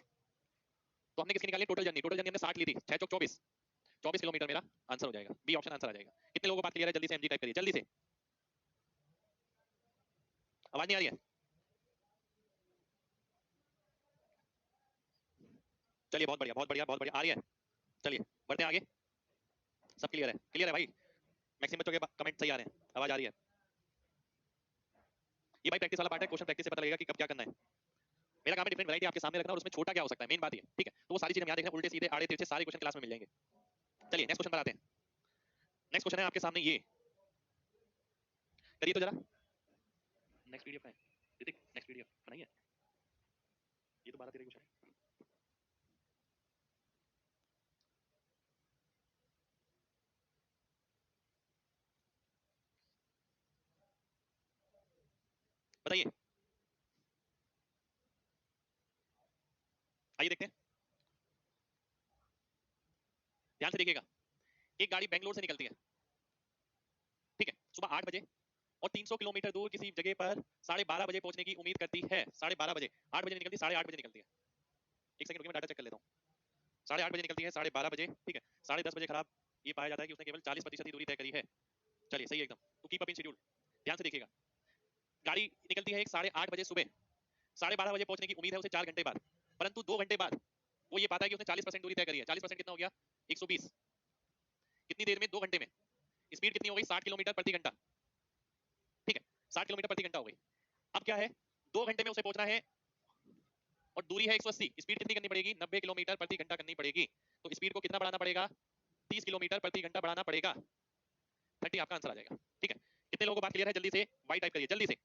[SPEAKER 1] तो हमने किसकी निकाली? टोटल जर्नी हमने 60 ली थी, 6 चौक 24, 24 किलोमीटर मेरा आंसर हो जाएगा। बी ऑप्शन आंसर आ जाएगा। कितने लोगों को बात क्लियर है? जल्दी से एमजी टाइप करिए, जल्दी से। आवाज नहीं आ रही है? चलिए बहुत बढ़िया, बहुत बढ़िया, बहुत बढ़िया, आ रही है। चलिए बढ़ते हैं आगे। सब क्लियर है भाई? मैक्सिमम बच्चों के कमेंट सही आ रहे हैं, आवाज आ रही है। ये भाई प्रैक्टिस वाला पार्ट है, क्वेश्चन प्रैक्टिस से पता लगेगा कि कब क्या करना है। मेरा काम है डिफरेंट वैरायटी आपके सामने रखना और उसमें छोटा क्या हो सकता है, मेन बात ये, ठीक है? तो वो सारी चीजें हम यहाँ देख रहे हैं, उल्टे सीधे आड़े तिरछे सारे क्वेश्चन क्लास में मिल जाएंगे। चलिए नेक्स्ट क्वेश्चन पर आते हैं। नेक्स्ट क्वेश्चन है आपके सामने ये, करिए तो जरा। नेक्स्ट पीडीएफ है ऋतिक, नेक्स्ट पीडीएफ बनाइए। ये तो 12-13 क्वेश्चन है। बताइए, आइए देखते हैं, ध्यान से देखिएगा। एक गाड़ी बेंगलोर से निकलती है, ठीक है, सुबह 8 बजे और 300 किलोमीटर दूर किसी जगह पर 12:30 बजे पहुंचने की उम्मीद करती है। 12:30 बजे, 8 बजे निकलती, 8:30 बजे निकलती है। एक सेकंड रुकिए, मैं डाटा चेक कर लेता हूँ। 8:30 बजे निकलती है, 12:30 बजे, ठीक है। 10:30 बजे खराब ये पाया जाता है कि उसने केवल 40% ही दूरी तय करी है। चलिए सही है एकदम, to keep up in schedule. ध्यान से देखिएगा, गाड़ी निकलती है 8:30 बजे सुबह, 12:30 बजे पहुंचने की उम्मीद है उसे 4 घंटे बाद, परंतु 2 घंटे बाद वो ये पाता है कि उसने 40% दूरी तय करी है। 40% कितना हो गया? 120। कितनी देर में? 2 घंटे में। स्पीड कितनी हो गई? 60 किलोमीटर प्रति घंटा, ठीक है, 60 किलोमीटर प्रति घंटा हो गई। अब क्या है, 2 घंटे में उसे पहुंचना है और दूरी है 180। स्पीड कितनी करनी पड़ेगी? 90 किलोमीटर प्रति घंटा करनी पड़ेगी। तो स्पीड को कितना बढ़ाना पड़ेगा? 30 किलोमीटर प्रति घंटा बढ़ाना पड़ेगा। 30 आपका आंसर आ जाएगा, ठीक है। कितने लोगों को बात क्लियर है? जल्दी से वाई टाइप करिए, जल्दी से।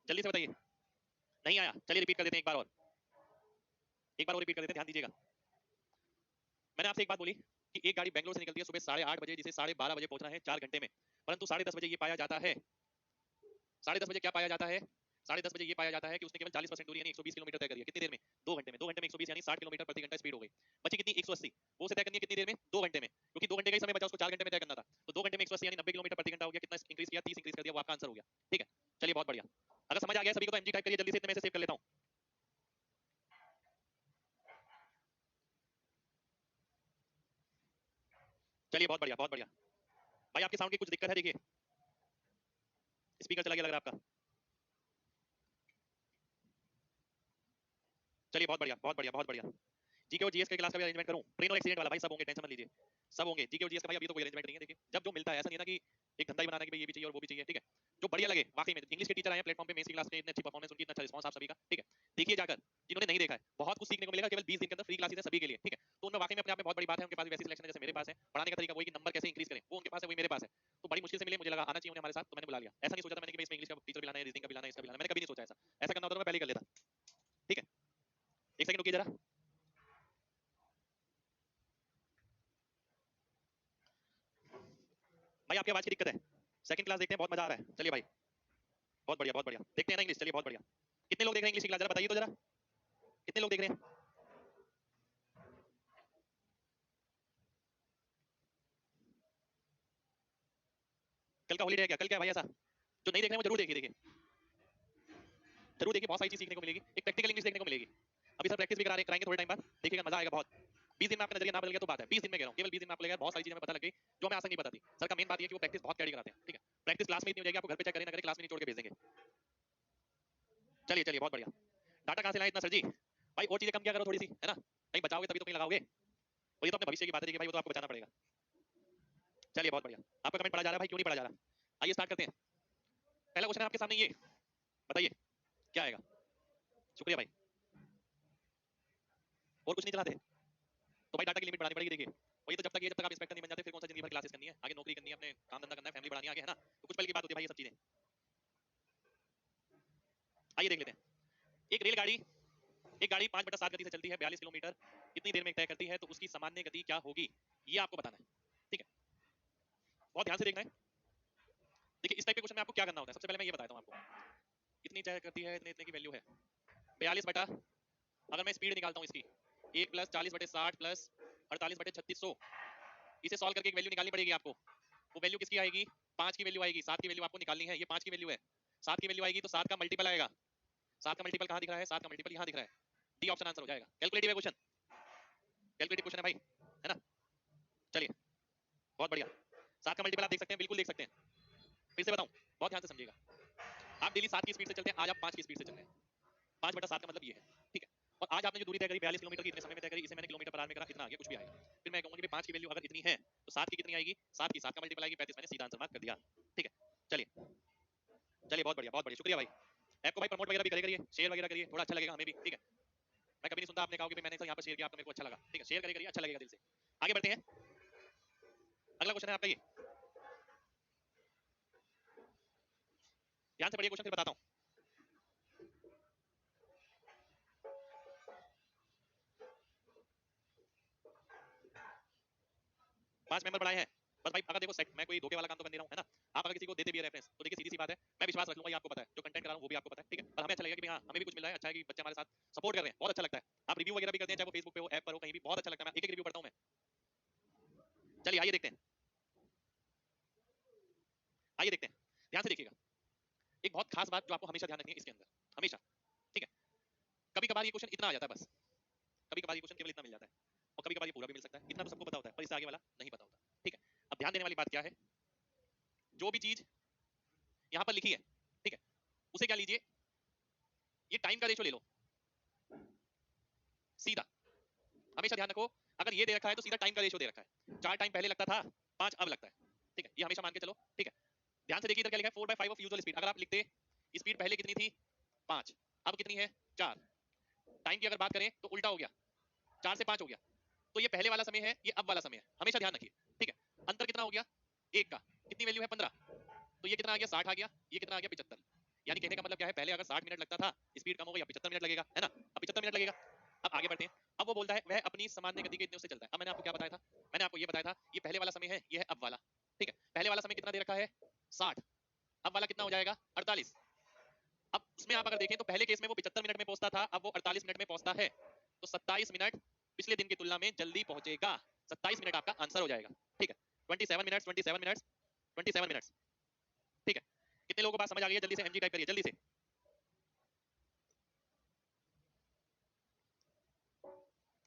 [SPEAKER 1] जल्दी से बताइए। नहीं आया? चलिए रिपीट कर देते हैं एक बार और, एक बार और रिपीट कर देते हैं, ध्यान दीजिएगा। मैंने आपसे एक बात बोली कि एक गाड़ी बेंगलोर से निकलती है सुबह 8:30 बजे, जिसे 12:30 बजे पहुंचना है 4 घंटे में, परंतु 10:30 बजे ये पाया जाता है, 10:30 बजे क्या पाया जाता है? 10:30 बजे ये पाया जाता है कि उसने केवल 40% दूरी यानी 120 किलोमीटर तय करी है। कितनी देर में? 2 घंटे में। 2 घंटे में 120 यानी 60 किलोमीटर प्रति घंटा स्पीड हो गई। बची कितनी? 180। वो उसे तय करनी है कितनी देर में? 2 घंटे में, क्योंकि 2 घंटे का ही समय बचा, उसको 4 घंटे में तय करना था। तो 2 घंटे में 180 यानी 90 किलोमीटर प्रति घंटा हो गया। कितना इंक्रीज किया? 30 इंक्रीज कर दिया, वो आपका आंसर हो गया, ठीक है। चलिए बहुत बढ़िया। अगर समझ आ गया सभी को तो एमजी टाइप करिए जल्दी से, इतने में से सेव कर लेता हूं। चलिए बहुत बढ़िया, बहुत बढ़िया। भाई आपके साउंड की कुछ दिक्कत है, देखिए स्पीकर चला गया लग रहा है आपका। चलिए बहुत बढ़िया, बहुत बढ़िया, बहुत बढ़िया। जीके और जीएस के क्लास का भी अरेंजमेंट करूं? ट्रेन और एक्सीडेंट वाला भाई सब होंगे, टेंशन मत लीजिए, सब होंगे। जीके और जीएस का भाई अभी तो कोई अरेंजमेंट नहीं है। देखिए जब जो मिलता है, ऐसा नहीं है ना कि एक धंधा ही बनाना कि भाई ये भी चाहिए और वो भी चाहिए, ठीक है। जो बढ़िया लगे वाकई में। इंग्लिश के टीचर आए प्लेटफॉर्म पे, मेंस की क्लास में इतनी अच्छी परफॉर्मेंस उनकी, इतना अच्छा रिस्पांस आप सभी का, ठीक है। देखिए जाकर, जिन्होंने नहीं देखा है बहुत कुछ सीखने को मिलेगा। केवल 20 दिन के अंदर फ्री क्लासेस है सभी के लिए, ठीक है। तो उनमें वाकई में अपने आप में बहुत बड़ी बात है। उनके पास वैसी सिलेक्शन है जैसे मेरे पास है। पढ़ाने का तरीका वही कि नंबर कैसे इंक्रीज करें, वो उनके पास है, वही मेरे पास है। तो बड़ी मुश्किल से मिले, मुझे लगा आना चाहिए उन्हें हमारे साथ, तो मैंने बुला लिया। ऐसा नहीं सोचा था मैंने कि भाई इसमें इंग्लिश का टीचर भी लाना है, रीजनिंग का भी लाना है, इसका भी लाना है, मैंने कभी नहीं सोचा ऐसा। ऐसा करना होता तो मैं पहले ही कर लेता, ठीक है। एक सेकंड रुकिए जरा। भाई आपकी आवाज की दिक्कत है, सेकंड क्लास देखते हैं, बहुत मजा आ रहा है। चलिए भाई बहुत बढ़िया, बहुत बढ़िया, देखते हैं ना इंग्लिश। चलिए बहुत बढ़िया। कितने लोग देख रहे हैं इंग्लिश की क्लास, जरा बताइए तो जरा, कितने लोग देख रहे हैं? कल का हॉलीडे है क्या? कल क्या है भाई ऐसा? जो नहीं देख रहे हैं वो जरूर देखिए, देखिए जरूर देखिए, बहुत सारी चीज सीखने को मिलेगी। एक प्रैक्टिकल इंग्लिश देखने को मिलेगी। अभी सर प्रैक्टिस भी कराएंगे थोड़े टाइम बाद, देखिएगा मजा आएगा बहुत। 20 दिन में आपका नजरिया ना बदल गया तो बात है। 20 दिन में कह रहा हूँ, केवल 20 दिन में आपको लगेगा बहुत सारी चीजें हमें पता लग गई जो हमें आज तक नहीं पता थी। सर का मेन बात ये कि वो प्रैक्टिस बहुत कैडी कराते हैं, ठीक है। प्रैक्टिस क्लास में इतनी हो जाएगी, आपको घर पे चेक करें ना करें, क्लास में नहीं छोड़ के भेज देंगे। चलिए चलिए बहुत बढ़िया। डाटा कहाँ से लाए इतना सर जी? भाई और चीजें कम किया करो थोड़ी सी, है ना? कहीं बचाओगे तभी तो कहीं लगाओगे, और ये तो अपने भविष्य की बात है देखिए भाई, वो तो आपको बचाना पड़ेगा। चलिए बहुत बढ़िया। आपका कमेंट पढ़ा जा रहा है भाई, क्यों नहीं पढ़ा जा रहा? आइए स्टार्ट करते हैं। पहला क्वेश्चन है आपके सामने, ये बताइए क्या आएगा। शुक्रिया भाई। और कुछ नहीं चलाते तो भाई डाटा की लिमिट बढ़ानी पड़ेगी, देखिए। और ये तो जब तक आप इंस्पेक्टर नहीं बन जाते फिर कौन सा जिंदगी भर क्लासेस करनी है, आगे नौकरी करनी है, अपने काम धंधा करना है, फैमिली बढ़ानी है आगे, है ना? तो कुछ पल की बात होती है भाई ये सब चीजें। आइए देख लेते हैं। एक रेलगाड़ी, एक गाड़ी 5/7 गति से चलती है, 42 किलोमीटर कितनी देर में तय करती है, तो उसकी सामान्य गति क्या होगी, ये आपको बताना है, ठीक है। बहुत ध्यान से देखना है। देखिए इस टाइप के क्वेश्चन में आपको क्या करना होता है, सबसे पहले मैं ये बताता हूँ आपको। कितनी तय करती है, इतने इतने की वैल्यू है। 42 बटा, अगर मैं स्पीड निकालता हूँ इसकी 1 + 40/60 + 48/3600, इसे सॉल्व करके एक वैल्यू निकालनी पड़ेगी आपको। वो वैल्यू किसकी आएगी, 5 की वैल्यू आएगी। 7 की वैल्यू आपको निकालनी है, ये 5 की वैल्यू है। 7 की वैल्यू आएगी तो 7 का मल्टीपल आएगा। 7 का मल्टीपल कहां दिख रहा है, 7 का मल्टीपल यहां दिख रहा है। डी ऑप्शन आंसर हो जाएगा। कैलकुलेटिव है क्वेश्चन, कैलकुलेटिव क्वेश्चन है भाई, है ना। चलिए बहुत बढ़िया। 7 का मल्टीपल आप देख सकते हैं, बिल्कुल देख सकते हैं। फिर से बताऊं, बहुत ध्यान से समझिएगा। आप डेली 7 की स्पीड से चलते हैं, आज आप 5 की स्पीड से चल रहे हैं। 5/7 का मतलब ये है, ठीक है। और आज आपने जो दूरी तय करी 42 किलोमीटर की, इतने समय में तय करी, इसे मैंने किलोमीटर पर आवर में करा, इतना आ गया, कुछ भी आएगा। फिर मैं कहूंगा कि 5 की वैल्यू अगर इतनी है तो 7 की कितनी आएगी, 7 की 7 का मल्टीपल आएगी, 35 मैंने सीधा आंसर मार्क कर दिया, ठीक है। चलिए चलिए बहुत बढ़िया, बहुत बढ़िया, शुक्रिया भाई। ऐप को भाई प्रमोट वगैरह भी करिए, शेयर वगैरह करिए, थोड़ा अच्छा लगेगा हमें भी, ठीक है। मैं कभी नहीं सुनता आपने कहा कि मैंने यहाँ पर शेयर किया, आपको मेरे को अच्छा लगा, ठीक है। शेयर करिए, अच्छा लगेगा दिल से। आगे बढ़ते हैं, अगला क्वेश्चन है आपका ये, ध्यान से पढ़िए क्वेश्चन, फिर बताता हूँ। 5 मेंबर बढ़ाए हैं बस भाई। अगर देखो सेट, मैं कोई धोखे वाला काम तो कर नहीं रहा हूँ, है ना। आप अगर किसी को देते भी है रेफरेंस तो देखिए सीधी सी बात है, मैं विश्वास रख लूंगा, ये आपको पता है, जो कंटेंट करा रहा हूँ वो भी आपको पता है, ठीक है। और हमें अच्छा लगेगा कि हाँ हमें भी कुछ मिल रहा है, अच्छा है कि बच्चे हमारे साथ सपोर्ट कर रहे हैं, बहुत अच्छा लगता है। आप रिव्यू वगैरह भी करते हैं, चाहे वो फेसबुक पे हो, ऐप पर हो, कहीं भी, बहुत अच्छा लगता है। मैं एक एक रिव्यू पढ़ता हूँ मैं। चलिए आइए देखते हैं, आइए देखते हैं, ध्यान से देखिएगा। एक बहुत खास बात जो आपको हमेशा ध्यान रखनी है इसके अंदर, हमेशा, ठीक है। कभी कभार ये क्वेश्चन इतना आ जाता है बस, कभी कभार ये क्वेश्चन केवल इतना मिल जाता है, और कभी कभार ये पूरा भी मिल सकता है। इतना तो सबको पता होता है, पर इससे आगे वाला नहीं पता होता, ठीक है। अब ध्यान देने वाली बात क्या है, जो भी चीज यहाँ पर लिखी है, ठीक है, उसे क्या लीजिए, ये टाइम का रेशो ले लो सीधा। हमेशा ध्यान रखो, अगर ये दे रखा है तो सीधा टाइम का रेशो दे रखा है। 4 टाइम पहले लगता था, 5 अब लगता है, ठीक है। ये हमेशा मान के चलो, ठीक है। ध्यान से देखिए इधर क्या लिखा है, 4/5 ऑफ यूजुअल स्पीड। अगर आप लिखते स्पीड पहले कितनी थी, 5, अब कितनी है, 4। टाइम की अगर बात करें तो उल्टा हो गया, 4 से 5 हो गया। तो ये पहले वाला समय है, ये अब वाला समय है, हमेशा ध्यान रखिए, ठीक है। अंतर कितना हो गया, 1 का, कितनी वैल्यू है, 15। तो ये कितना आ गया, 60 आ गया, ये कितना आ गया, 75। यानी कहने का मतलब क्या है, पहले अगर 60 मिनट लगता था, स्पीड कम हो गई, अब 75 मिनट लगेगा, है ना। अब 75 मिनट लगेगा। अब आगे बढ़ते हैं। अब वो बोलता है वह अपनी सामान्य गति के इतने उससे चलता है। अब मैंने आपको क्या बताया था, मैंने आपको ये बताया था, ये पहले वाला समय है, ये है अब वाला, ठीक है। पहले वाला समय कितना दे रखा है, 60। अब वाला कितना हो जाएगा, 48। अब इसमें आप अगर देखें तो पहले केस में वो 75 मिनट में पहुंचता था, अब वो 48 मिनट में पहुंचता है। तो 27 मिनट पिछले दिन की तुलना में जल्दी पहुंचेगा। 27 मिनट आपका आंसर हो जाएगा, ठीक है। 27 मिनट्स, 27 मिनट्स, 27 मिनट्स, ठीक है। कितने लोगों को बात समझ आ गई है, जल्दी से एमजी टाइप करिए, जल्दी से।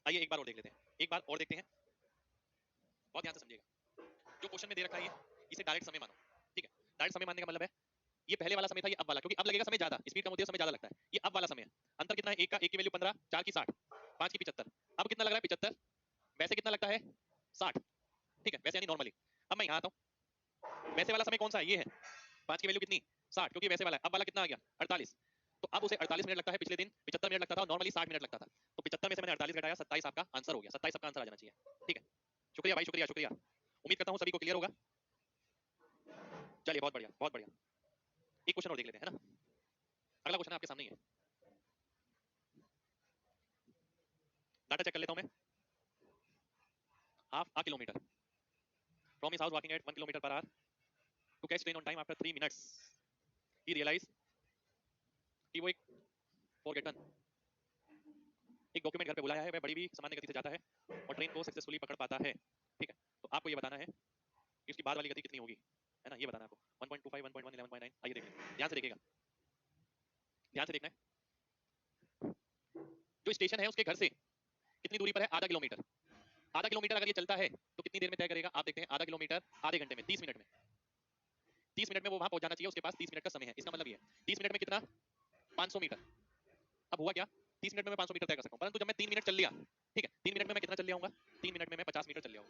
[SPEAKER 1] आइए एक बार और देख लेते हैं, एक बार और देखते हैं, बहुत ध्यान से समझिएगा। जो क्वेश्चन में दे रखा है ये, इसे डायरेक्ट समय मानो, ठीक है। डायरेक्ट समय मानने का मतलब है, ये पहले वाला समय था, ये अब वाला, क्योंकि अब लगेगा समय ज्यादा, स्पीड कम होती है, समय ज्यादा लगता है। ये अब वाला समय है। अंतर कितना है, एक का, एक की वैल्यू 15, 4 की 60, 5 की 75। अब कितना लग रहा है, 75। वैसे कितना लगता है, 60, ठीक है, वैसे यानी नॉर्मली। अब मैं यहाँ आता हूँ, वैसे वाला समय कौन सा है, ये है। 5 की वैल्यू कितनी, 60, क्योंकि वैसे वाला है। अब वाला कितना आ गया, 48। तो अब उसे 48 मिनट लगता है, पिछले दिन 75 मिनट लगता था, और नॉर्मली 60 मिनट लगता था। तो 75 में से मैंने 48 घटाया, 27 आपका आंसर हो गया। 27 आपका आंसर आ जाना चाहिए, ठीक है। शुक्रिया भाई, शुक्रिया, शुक्रिया। उम्मीद करता हूँ सभी को क्लियर होगा। चलिए बहुत बढ़िया, बहुत बढ़िया। एक क्वेश्चन और देख लेते हैं, है ना। अगला क्वेश्चन आपके सामने ही है, डाटा चेक कर लेता हूं मैं। Half a kilometre from his house walking at 1 kilometer per hour to catch train on time after 3 minutes he realized कि वो एक फॉरगेटन एक डॉक्यूमेंट घर पे बुलाया है, वह बड़ी भी सामान्य गति से जाता है और ट्रेन को सक्सेसफुली पकड़ पाता है, ठीक है। तो आपको ये बताना है कि उसकी बाद वाली गति कितनी होगी, है ना, ये बताना है आपको। 1.25, 1.1, 11.9। आइए देख लें, ध्यान से देखिएगा, ध्यान से देखना है। जो स्टेशन है उसके घर से कितनी दूरी पर है, आधा किलोमीटर। आधा किलोमीटर अगर ये चलता है तो कितनी देर में तय करेगा, आप देखते हैं। आधा किलोमीटर आधे घंटे में, 30 मिनट में। 30 मिनट में वो वहां पहुंच जाना चाहिए, उसके पास 30 मिनट का समय है। इसका मतलब ये है 30 मिनट में कितना, 500 मीटर। अब हुआ क्या, 30 मिनट में मैं 500 मीटर तय कर सकता हूँ, परंतु जब मैं 3 मिनट चल लिया, ठीक है, 3 मिनट में मैं कितना चल लिया हूँ, 3 मिनट में मैं 50 मीटर चल लिया हूँ।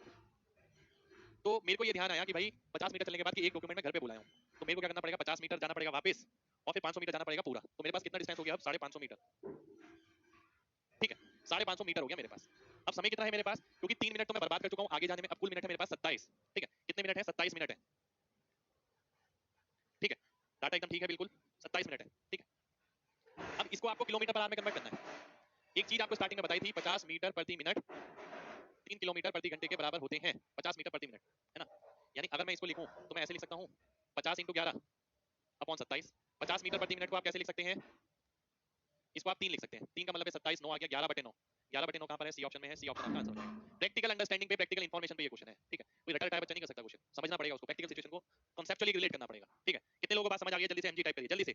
[SPEAKER 1] तो मेरे को ये ध्यान आया कि भाई 50 मीटर चलने के बाद कि एक डॉक्यूमेंट में घर पे बुलाया हूँ, तो मेरे को क्या करना पड़ेगा, 50 मीटर जाना पड़ेगा वापस, और फिर 500 मीटर जाना पड़ेगा पूरा। तो मेरे पास कितना डिस्टेंस हो गया अब, 550 मीटर, ठीक है। 550 मीटर हो गया मेरे पास। अब समय कितना है मेरे पास, क्योंकि 3 मिनट तो मैं बर्बाद कर चुका हूँ आगे जाने में, अब कुल मिनट है मेरे पास 27, ठीक है। कितने मिनट है, 27 मिनट है, ठीक है। डाटा एकदम ठीक है, बिल्कुल 27 मिनट है, ठीक है। अब इसको आपको किलोमीटर पर आवर में कन्वर्ट करना है। एक चीज आपको स्टार्टिंग में बताई थी, 50 मीटर प्रति मिनट 3 किलोमीटर प्रति घंटे के बराबर होते हैं, 50 मीटर प्रति मिनट, है ना। यानी अगर मैं इसको लिखूं तो मैं ऐसे लिख सकता हूं, 50 × 11 अपॉन 27। 50 मीटर प्रति मिनट को आप कैसे लिख सकते हैं, इसको आप 3 लिख सकते हैं। 3 का मतलब है 27, 9 आ गया, 11/9। 11/9 कहां पर है? सी ऑप्शन में है, सी ऑप्शन आपका आंसर हो जाएगा। प्रैक्टिकल अंडरस्टैंडिंग पे प्रैक्टिकल इंफॉर्मेशन पे ये क्वेश्चन है, ठीक है। कोई रटा रटाया बच्चा नहीं कर सकता क्वेश्चन, समझना पड़ेगा उसको, प्रैक्टिकल सिचुएशन को कांसेप्चुअली रिलेट करना पड़ेगा, ठीक है। कितने लोगों को बात समझ आ गई है? जल्दी से एमजी टाइप करिए, जल्दी से।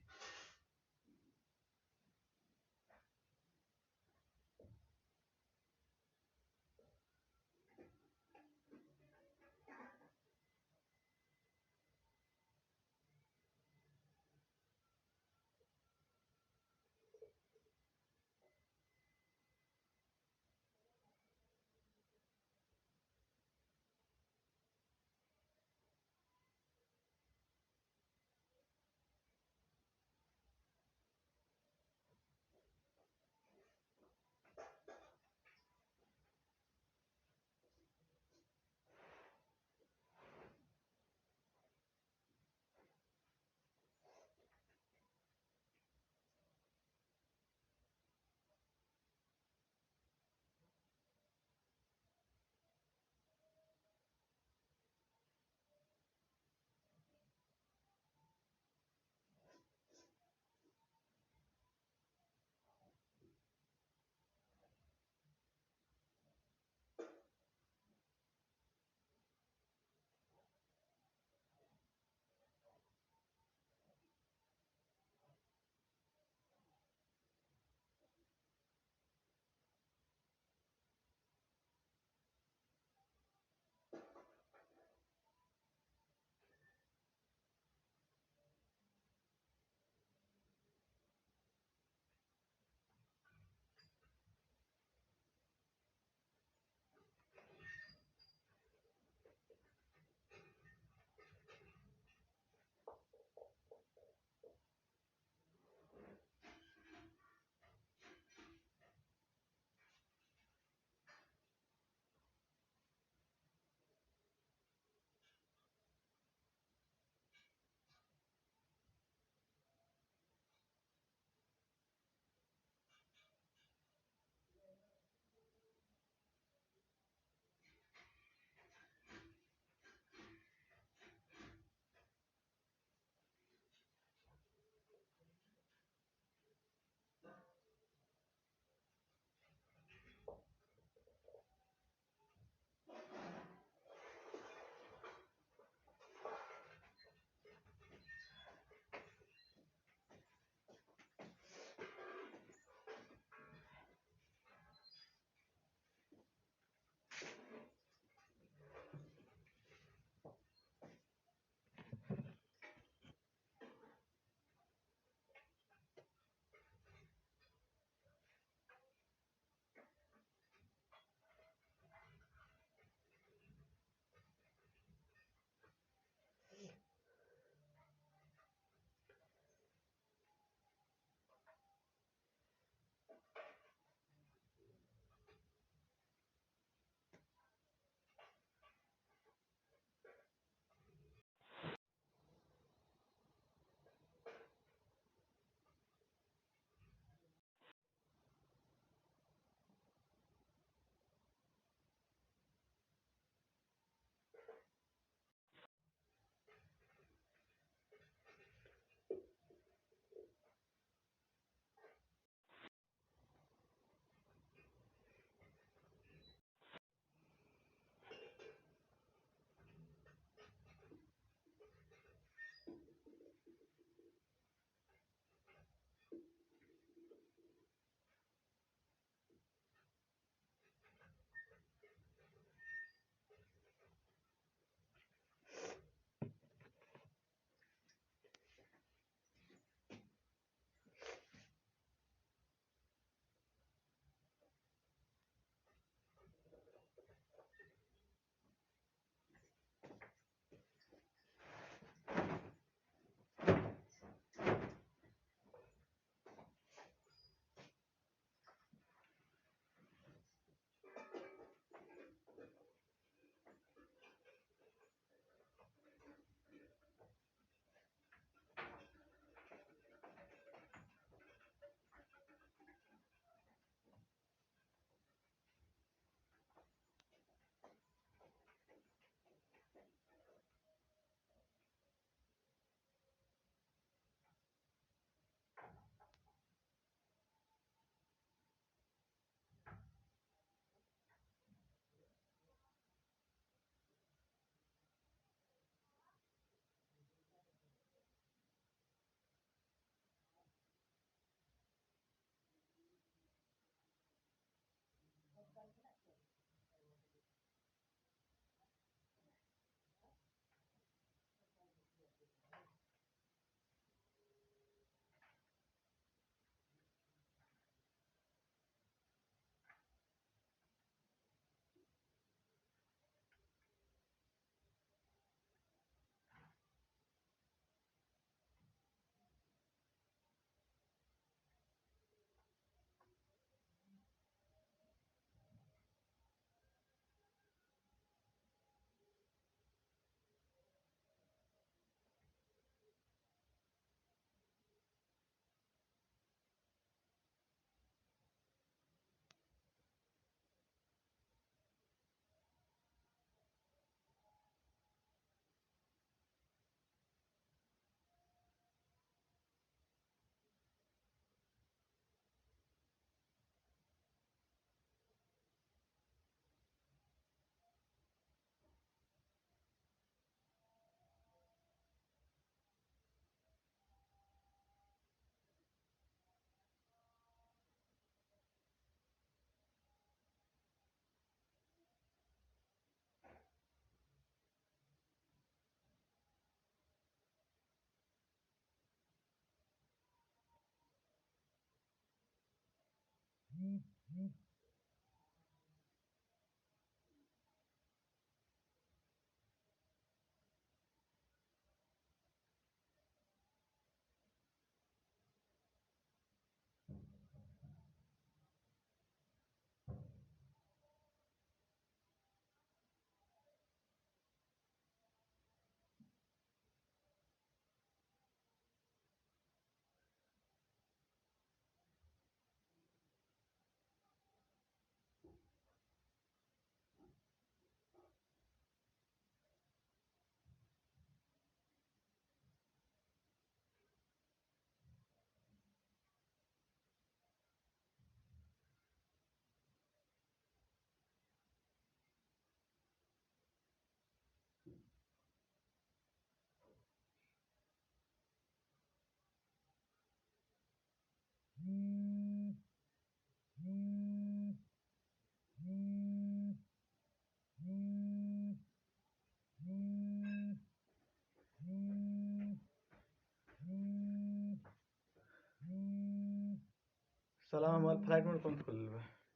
[SPEAKER 2] साला हमारा फ्लाइट मोड कौन खोल रहा है?